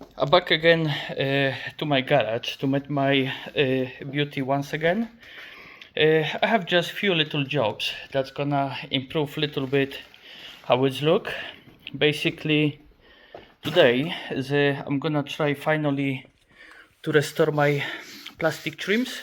I'm back again to my garage to meet my beauty once again. I have just few little jobs that's gonna improve a little bit how it's look. Basically, today is I'm gonna try finally to restore my plastic trims.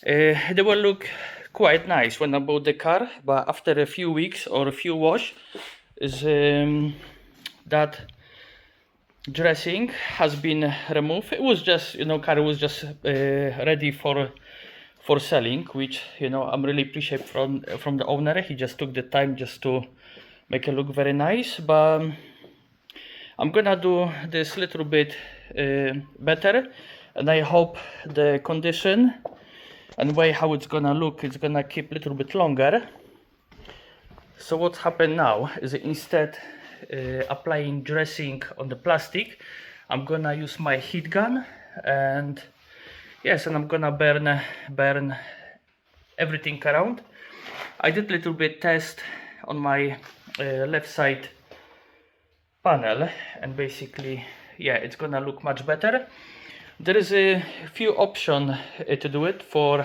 They will look quite nice when I bought the car, but after a few weeks or a few wash, is that dressing has been removed. It was just, car was just ready for selling, which I'm really appreciate from the owner. He just took the time just to make it look very nice. But I'm gonna do this little bit better, and I hope the condition and way how it's gonna look is gonna keep a little bit longer. So what's happened now is instead applying dressing on the plastic, I'm gonna use my heat gun, and yes, and I'm gonna burn everything around. I did a little bit test on my left side panel, and basically, yeah, it's gonna look much better. There is a few options to do it for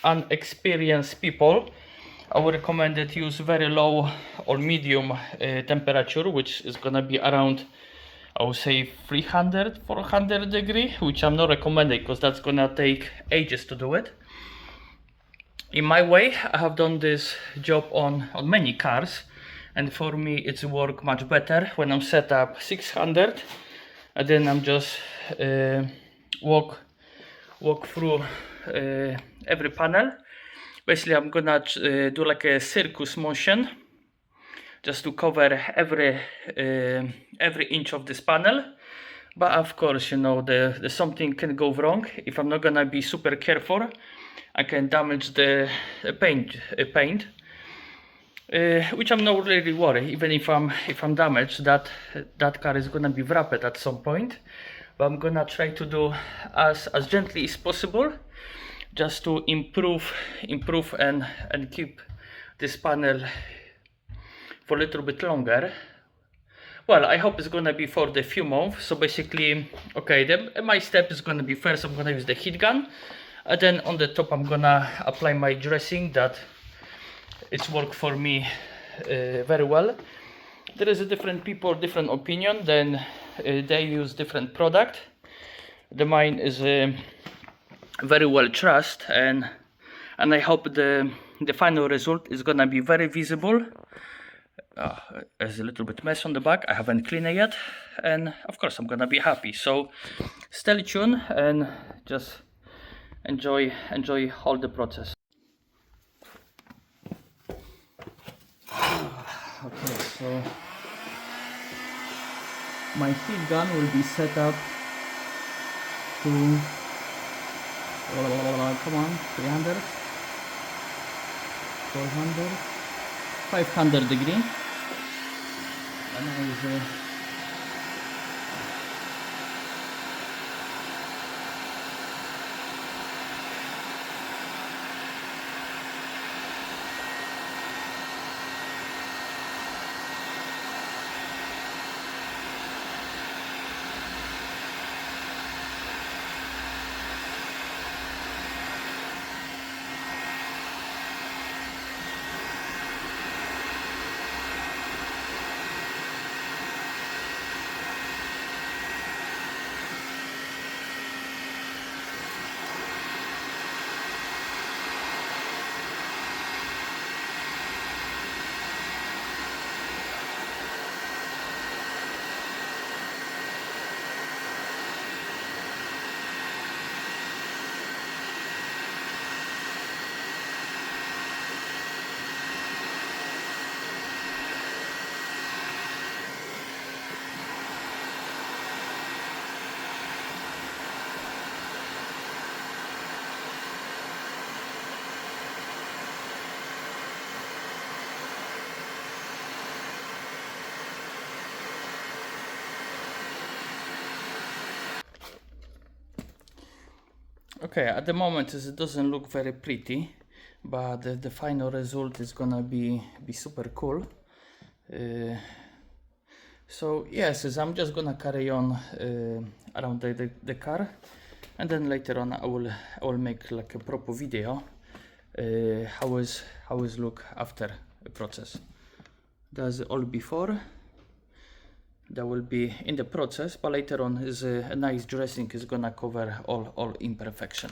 unexperienced people. I would recommend that use very low or medium temperature, which is gonna be around, I would say 300-400 degree, which I'm not recommending because that's gonna take ages to do it. In my way, I have done this job on many cars, and for me it's work much better when I'm set up 600, and then I'm just walk through every panel. Basically, I'm gonna do like a circus motion just to cover every inch of this panel. But of course, the something can go wrong. If I'm not gonna be super careful, I can damage the paint, which I'm not really worried. Even if I'm damaged, that car is gonna be wrapped at some point. But I'm gonna try to do as gently as possible, just to improve and keep this panel for a little bit longer. Well, I hope it's gonna be for the few months. So basically, okay, my step is gonna be, first I'm gonna use the heat gun, and then on the top I'm gonna apply my dressing that it's worked for me very well. There is a different people, different opinion, then they use different product. The mine is very well trust, and I hope the final result is gonna be very visible. There's a little bit mess on the back, I haven't cleaned it yet, and of course I'm gonna be happy. So stay tuned and just enjoy all the process. Okay, so my heat gun will be set up to come on, 300, 400, 500 degree, and I use Okay, at the moment it doesn't look very pretty, but the final result is gonna be super cool. So yes, I'm just gonna carry on around the car, and then later on I will make like a proper video how is look after the process. That's all before. That will be in the process, but later on is a nice dressing is gonna cover all imperfection.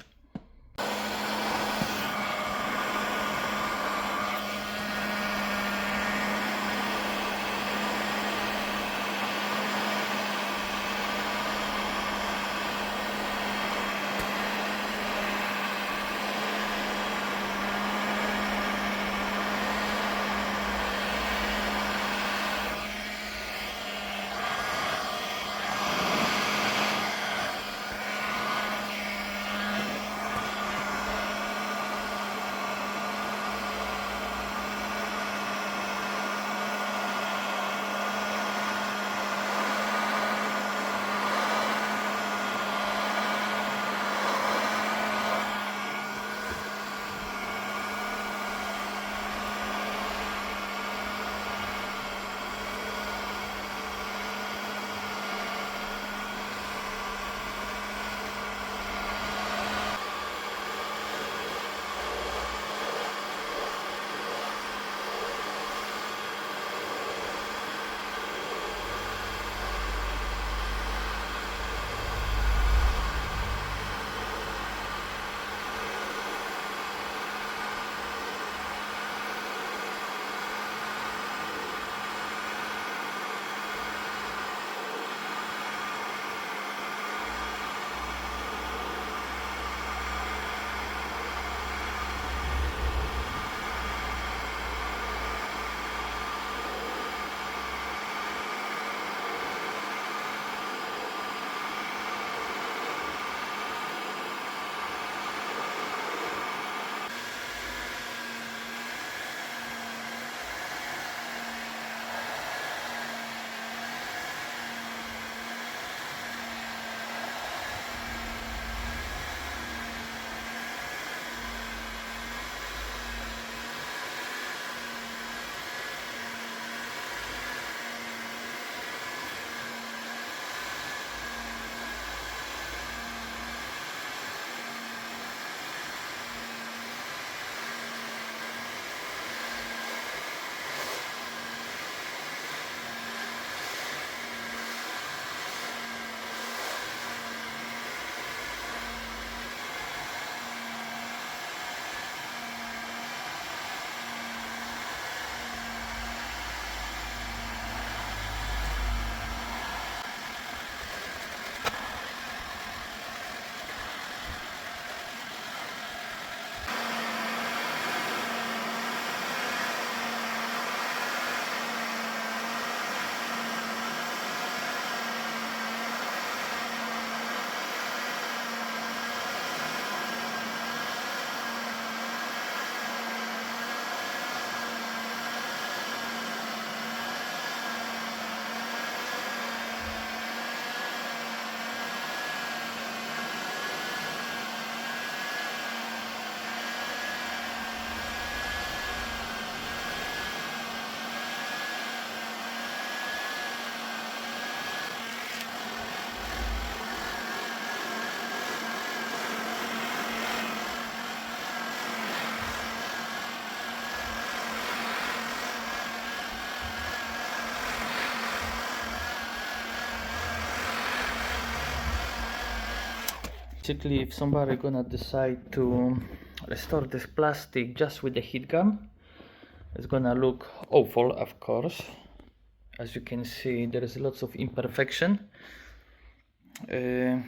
Basically, if somebody gonna decide to restore this plastic just with the heat gun, it's gonna look awful, of course. As you can see, there is lots of imperfection. They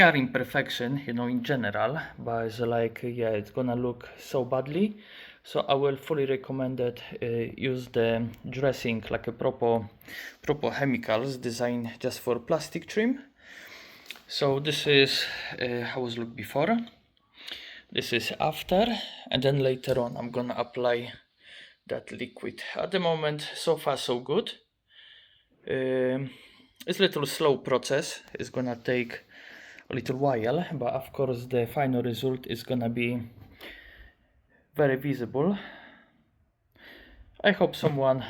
are imperfection, you know, in general, but it's like, yeah, it's gonna look so badly. So I will fully recommend that use the dressing like a proper chemicals designed just for plastic trim. So this is how it looked before. This is after, and then later on I'm gonna apply that liquid. At the moment, so far so good. It's a little slow process. It's gonna take a little while, but of course the final result is gonna be very visible. I hope someone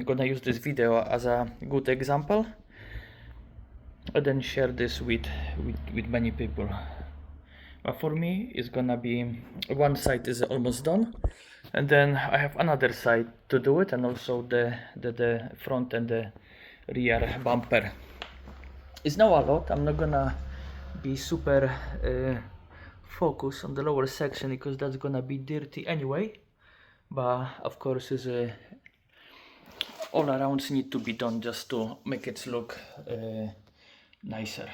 gonna use this video as a good example and then share this with many people. But for me, it's gonna be one side is almost done, and then I have another side to do it, and also the front and the rear bumper. It's not a lot. I'm not gonna be super focused on the lower section because that's gonna be dirty anyway. But of course, is all arounds need to be done just to make it look nicer.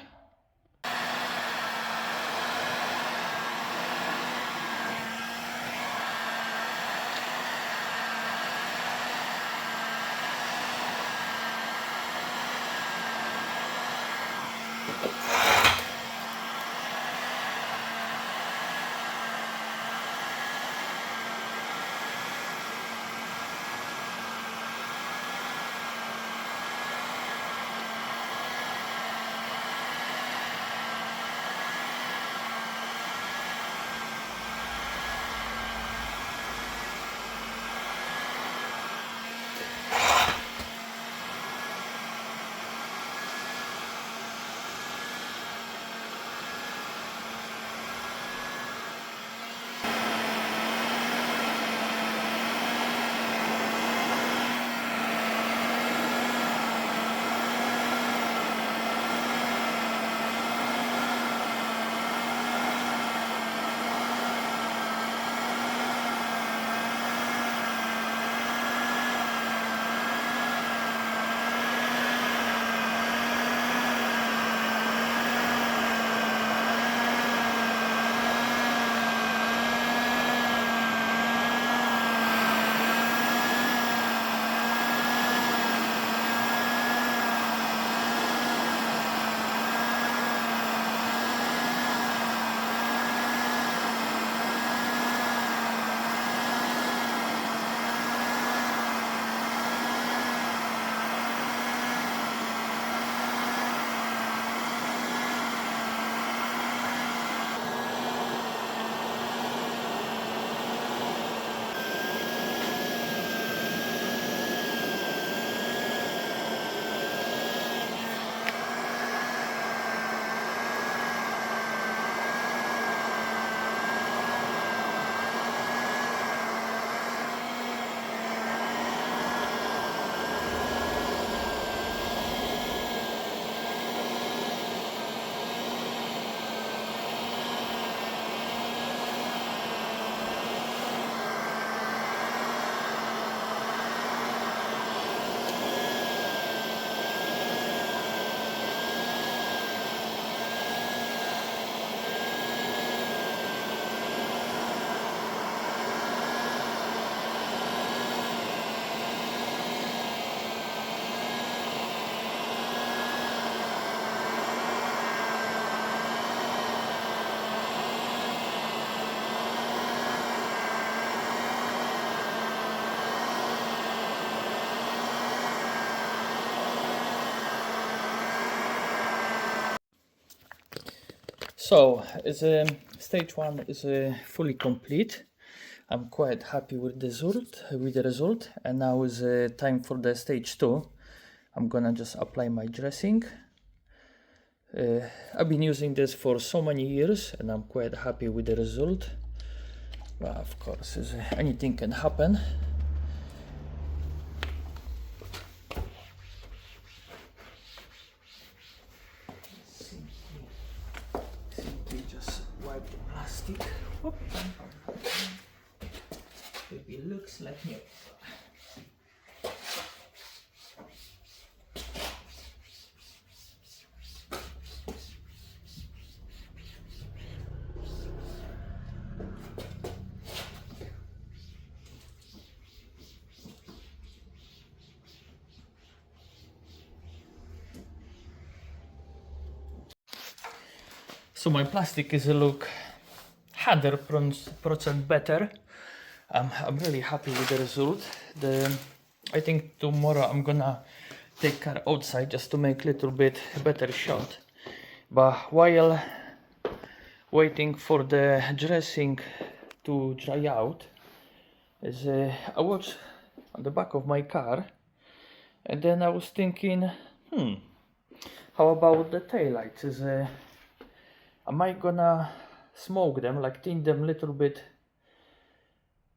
So, stage one is fully complete. I'm quite happy with the result, and now is time for the stage two. I'm gonna just apply my dressing. I've been using this for so many years, and I'm quite happy with the result. But of course, anything can happen. Simply just wipe the plastic. Whoop. Maybe it looks like new. So my plastic is a look 100% better. I'm really happy with the result. I think tomorrow I'm gonna take car outside just to make a little bit better shot. But while waiting for the dressing to dry out, I on the back of my car, and then I was thinking, how about the taillights? Am I gonna smoke them, like tint them a little bit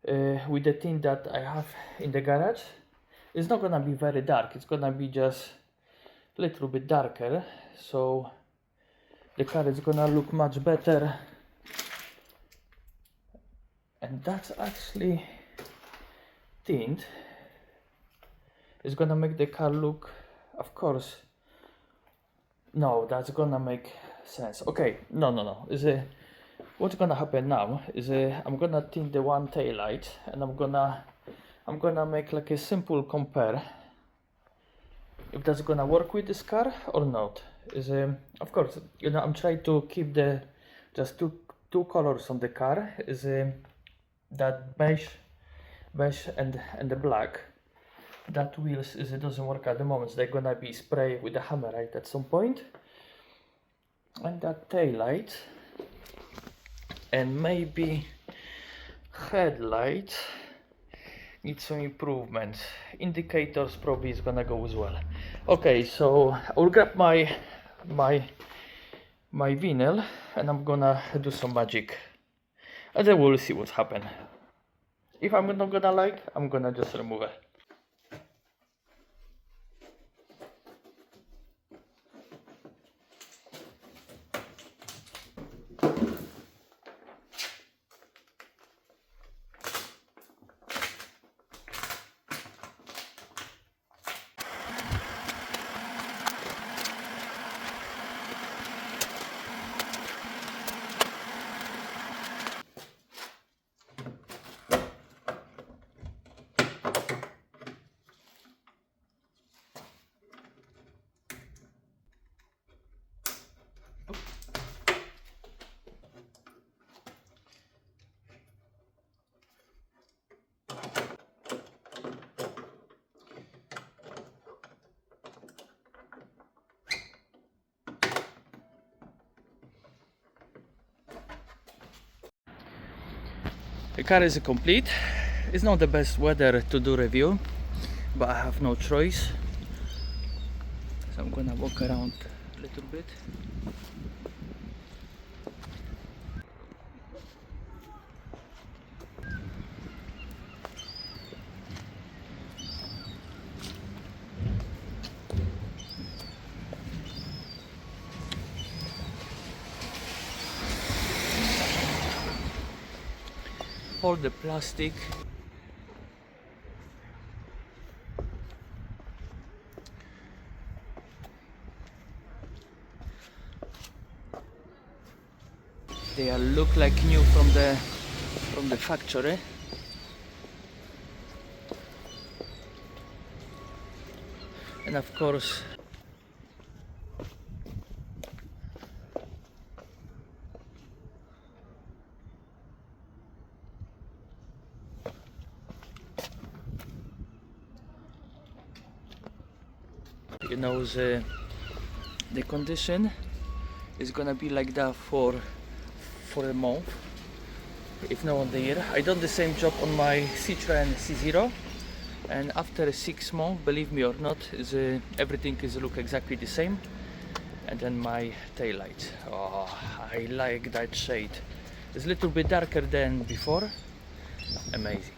with the tint that I have in the garage? It's not gonna be very dark, it's gonna be just a little bit darker, so the car is gonna look much better. And that's actually tint. It's gonna make the car look, of course, no, that's gonna make sense. Okay, no. What's gonna happen now is I'm gonna tint the one tail light, and I'm gonna make like a simple compare if that's gonna work with this car or not. Of course, you know, I'm trying to keep the just two colors on the car, that beige and the black. That wheels it doesn't work at the moment, so they're gonna be sprayed with the hammerite at some point. And that tail light and maybe headlight need some improvements. Indicators probably is gonna go as well. Okay, so I'll grab my vinyl and I'm gonna do some magic, and then we'll see what's happened. If I'm not gonna like, I'm gonna just remove it. The car is complete. It's not the best weather to do review, but I have no choice. So I'm gonna walk around a little bit. All the plastic. They look like new from the factory. And of course, you know, the condition is gonna be like that for a month, if not on the year. I done the same job on my Citroen C0, and after 6 months, believe me or not, everything is look exactly the same. And then my tail light, oh, I like that shade. It's a little bit darker than before. Amazing.